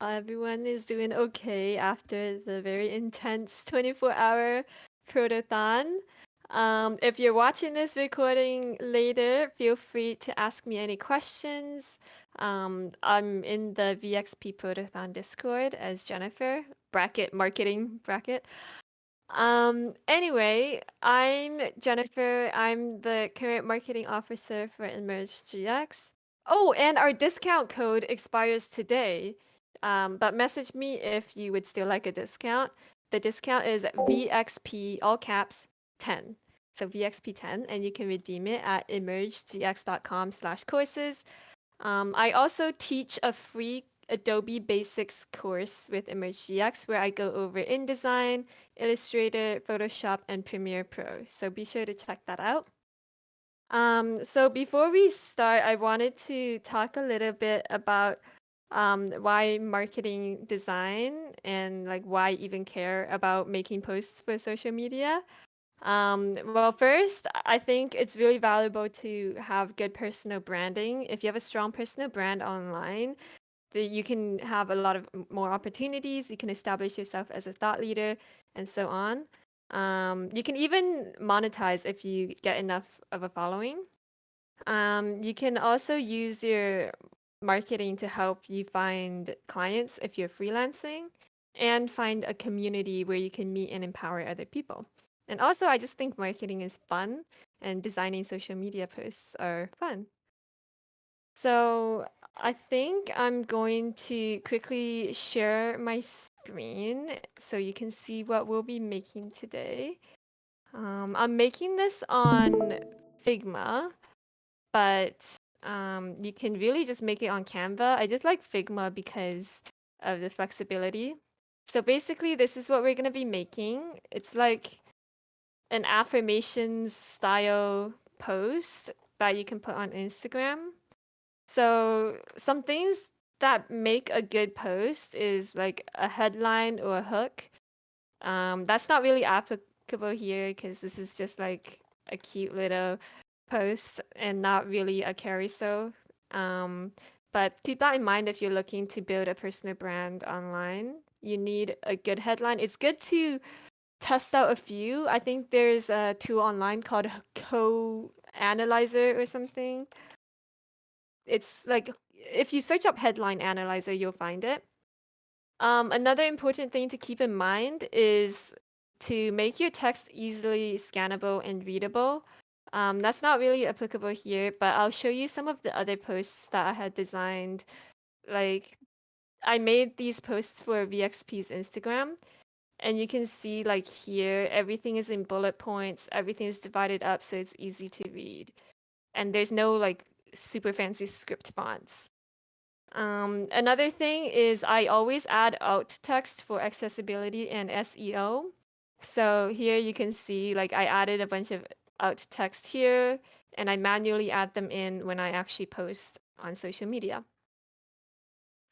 Everyone is doing okay after the very intense 24-hour Protothon. If you're watching this recording later, feel free to ask me any questions. I'm in the VXP Protothon Discord as Jennifer, bracket marketing bracket. Anyway, I'm Jennifer. I'm the current marketing officer for Emerge GX. Oh, and our discount code expires today. But message me if you would still like a discount. The discount is VXP, all caps, 10. So VXP 10, and you can redeem it at emergegx.com/courses. I also teach a free Adobe Basics course with EmergeGX where I go over InDesign, Illustrator, Photoshop, and Premiere Pro. So be sure to check that out. So before we start, I wanted to talk a little bit about why marketing design and like why even care about making posts for social media. Well, first, I think it's really valuable to have good personal branding. If you have a strong personal brand online, you can have a lot of more opportunities. You can establish yourself as a thought leader and so on. You can even monetize if you get enough of a following. You can also use your marketing to help you find clients if you're freelancing and find a community where you can meet and empower other people. And also, I just think marketing is fun and designing social media posts are fun. So I think I'm going to quickly share my screen so you can see what we'll be making today. I'm making this on Figma, but you can really just make it on Canva. I just like Figma because of the flexibility. So basically, this is what we're going to be making. It's like an affirmations style post that you can put on Instagram. So some things that make a good post is like a headline or a hook. That's not really applicable here because this is just like a cute little post and not really a carousel. Um, but keep that in mind if you're looking to build a personal brand online. You need a good headline. It's good to test out a few. I think there's a tool online called Co-Analyzer or something. It's like if you search up headline analyzer, you'll find it. Another important thing to keep in mind is to make your text easily scannable and readable. That's not really applicable here, but I'll show you some of the other posts that I had designed. Like, I made these posts for VXP's Instagram, and you can see like here, everything is in bullet points, everything is divided up so it's easy to read. And there's no like super fancy script fonts. Another thing is I always add alt text for accessibility and SEO. So here you can see like I added a bunch of alt text here and I manually add them in when I actually post on social media.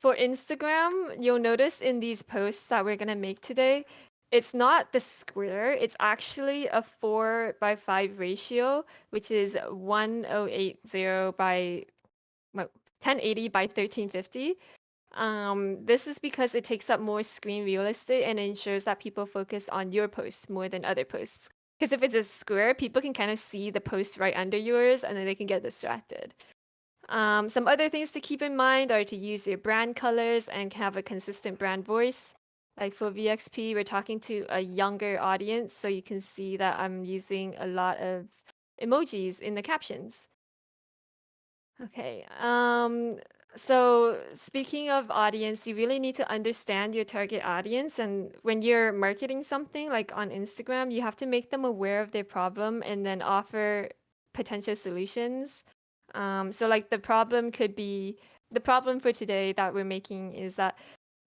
For Instagram, you'll notice in these posts that we're gonna make today, it's not the square, it's actually a 4:5 ratio, which is 1080 by 1080 by 1350. This is because it takes up more screen real estate and ensures that people focus on your post more than other posts. Because if it's a square, people can kind of see the post right under yours and then they can get distracted. Some other things to keep in mind are to use your brand colors and have a consistent brand voice. Like for VXP, we're talking to a younger audience, so you can see that I'm using a lot of emojis in the captions. Okay. So speaking of audience, you really need to understand your target audience. And when you're marketing something like on Instagram, you have to make them aware of their problem and then offer potential solutions. So like the problem for today that we're making is that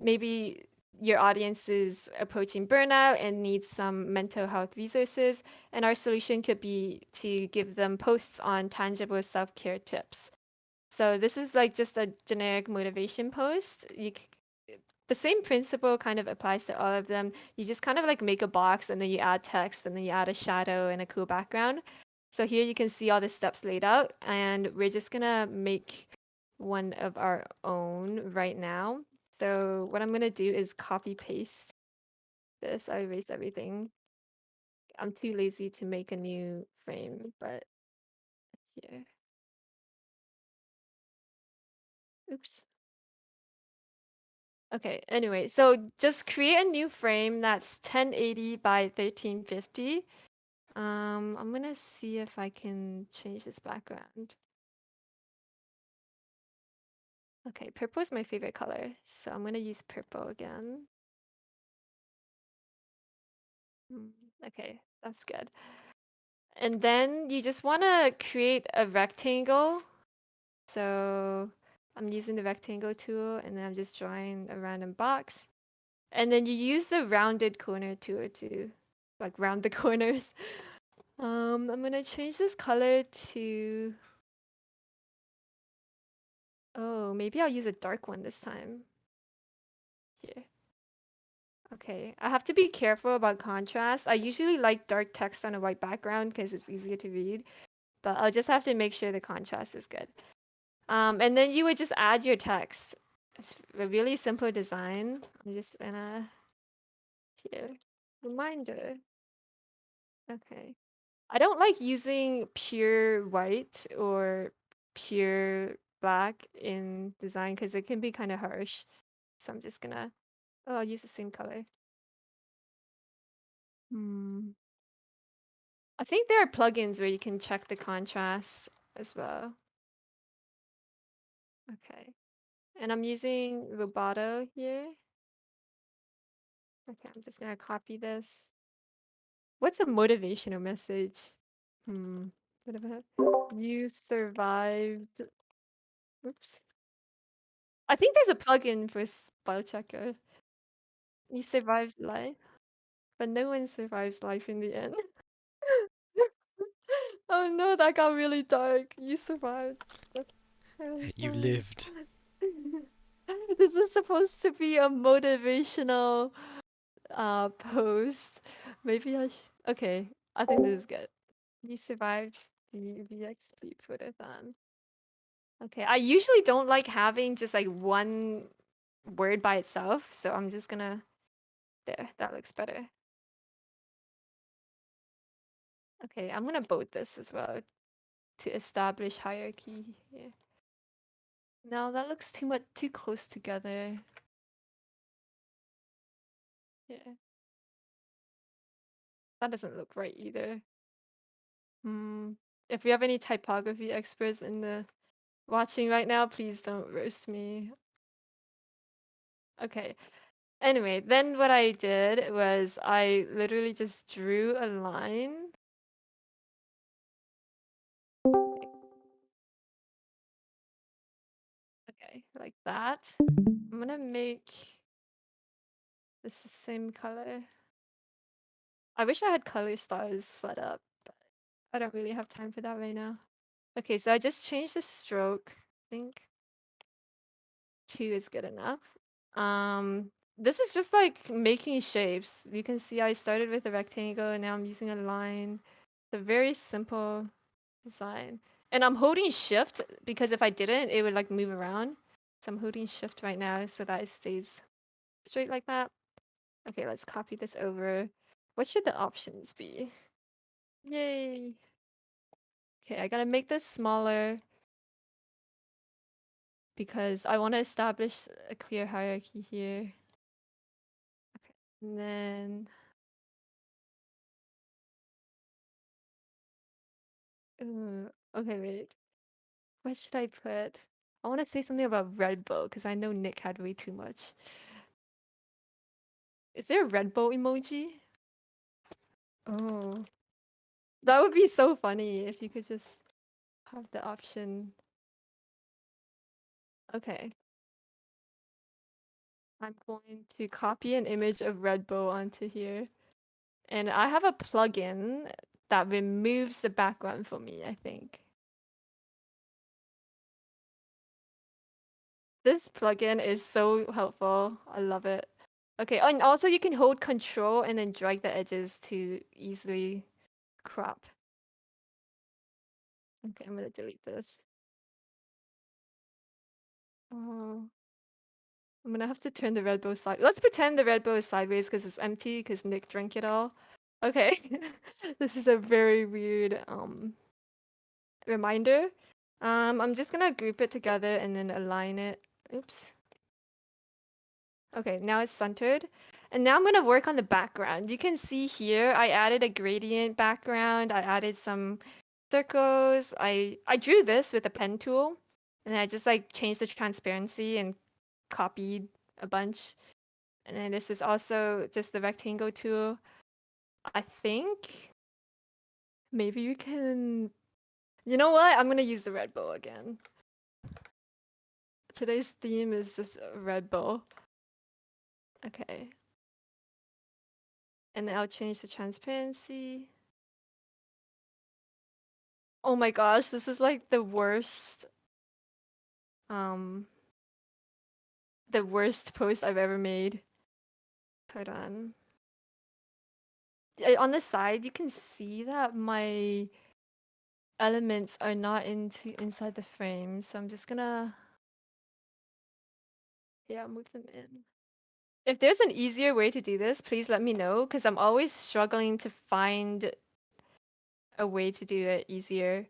maybe your audience is approaching burnout and needs some mental health resources. And our solution could be to give them posts on tangible self-care tips. So this is like just a generic motivation post. The same principle kind of applies to all of them. You just kind of like make a box and then you add text and then you add a shadow and a cool background. So here you can see all the steps laid out and we're just gonna make one of our own right now. So what I'm gonna do is copy paste this. I erase everything. I'm too lazy to make a new frame, but here. Oops. Okay, anyway, so just create a new frame that's 1080 by 1350. I'm gonna see if I can change this background. Okay, purple is my favorite color, so I'm gonna use purple again. Mm, Okay, that's good. And then you just want to create a rectangle. So I'm using the rectangle tool and then I'm just drawing a random box. And then you use the rounded corner tool to like round the corners. I'm gonna change this color to, oh, maybe I'll use a dark one this time. Here. Okay, I have to be careful about contrast. I usually like dark text on a white background because it's easier to read, but I'll just have to make sure the contrast is good. And then you would just add your text. It's a really simple design. I'm just gonna here. Reminder. Okay. I don't like using pure white or pure black in design because it can be kind of harsh. So I'm just gonna, oh, I'll use the same color. Hmm. I think there are plugins where you can check the contrast as well. Okay. And I'm using Roboto here. Okay, I'm just gonna copy this. What's a motivational message? Hmm. What about you survived? Oops. I think there's a plugin for spell checker. You survived life, but no one survives life in the end. Oh no, that got really dark. You survived. That's You terrifying. lived. This is supposed to be a motivational post. Maybe I okay, I think this is good. You survived the VXP Protothon. Okay, I usually don't like having just like one word by itself, so I'm just gonna there, that looks better. Okay, I'm gonna bold this as well to establish hierarchy here. No, that looks too close together. Yeah, that doesn't look right either. Hmm. If we have any typography experts in the watching right now, please don't roast me. Okay. Anyway, then what I did was I literally just drew a line. Okay, like that. I'm gonna make this the same color. I wish I had color stars set up, but I don't really have time for that right now. Okay, so I just changed the stroke. I think 2 is good enough. This is just like making shapes. You can see I started with a rectangle and now I'm using a line. It's a very simple design. And I'm holding shift because if I didn't, it would like move around. So I'm holding shift right now so that it stays straight like that. Okay, let's copy this over. What should the options be? Yay. Okay, I gotta make this smaller because I want to establish a clear hierarchy here. Okay, and then okay, wait. What should I put? I want to say something about Red Bull because I know Nick had way too much. Is there a Red Bull emoji? Oh, that would be so funny if you could just have the option. Okay, I'm going to copy an image of Red Bull onto here. And I have a plugin that removes the background for me, I think. This plugin is so helpful. I love it. Okay, and also you can hold control and then drag the edges to easily crop. Okay, I'm gonna delete this. Oh, I'm gonna have to turn the red bow side. Let's pretend the red bow is sideways because it's empty because Nick drank it all. Okay. This is a very weird reminder. I'm just gonna group it together and then align it. Oops. Okay, now it's centered. And now I'm gonna work on the background. You can see here I added a gradient background. I added some circles. I drew this with a pen tool, and then I just like changed the transparency and copied a bunch. And then this is also just the rectangle tool. I think maybe you can. You know what? I'm gonna use the red bow again. Today's theme is just red bow. Okay. And I'll change the transparency. Oh my gosh, this is like um the worst post I've ever made. Hold on. On the side, you can see that my elements are not inside the frame, so I'm just gonna move them in. If there's an easier way to do this, please let me know, because I'm always struggling to find a way to do it easier.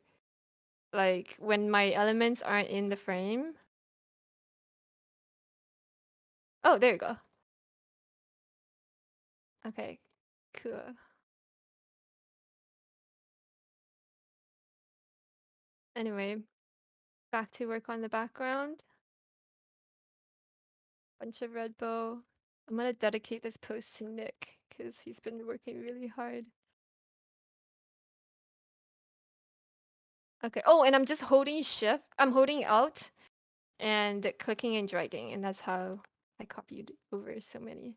Like when my elements aren't in the frame. Oh, there you go. Okay, cool. Anyway, back to work on the background. Bunch of red bow. I'm gonna dedicate this post to Nick because he's been working really hard. Okay. Oh, and I'm just holding shift. I'm holding alt and clicking and dragging, and that's how I copied over so many.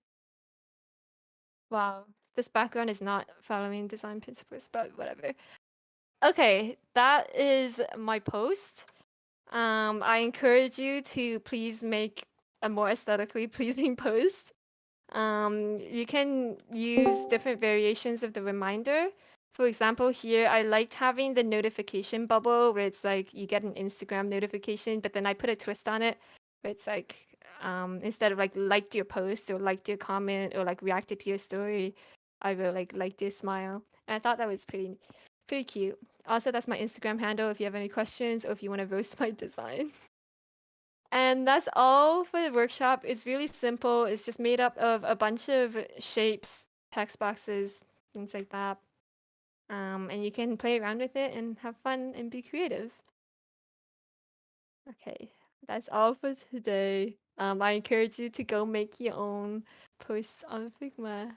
Wow. This background is not following design principles, but whatever. Okay, that is my post. I encourage you to please make a more aesthetically pleasing post. You can use different variations of the reminder. For example, here I liked having the notification bubble where it's like you get an Instagram notification, but then I put a twist on it where it's like instead of like liked your post or liked your comment or like reacted to your story, I will like liked your smile. And I thought that was pretty cute. Also, that's my Instagram handle if you have any questions or if you want to roast my design. And that's all for the workshop. It's really simple. It's just made up of a bunch of shapes, text boxes, things like that. And you can play around with it and have fun and be creative. Okay, that's all for today. I encourage you to go make your own posts on Figma.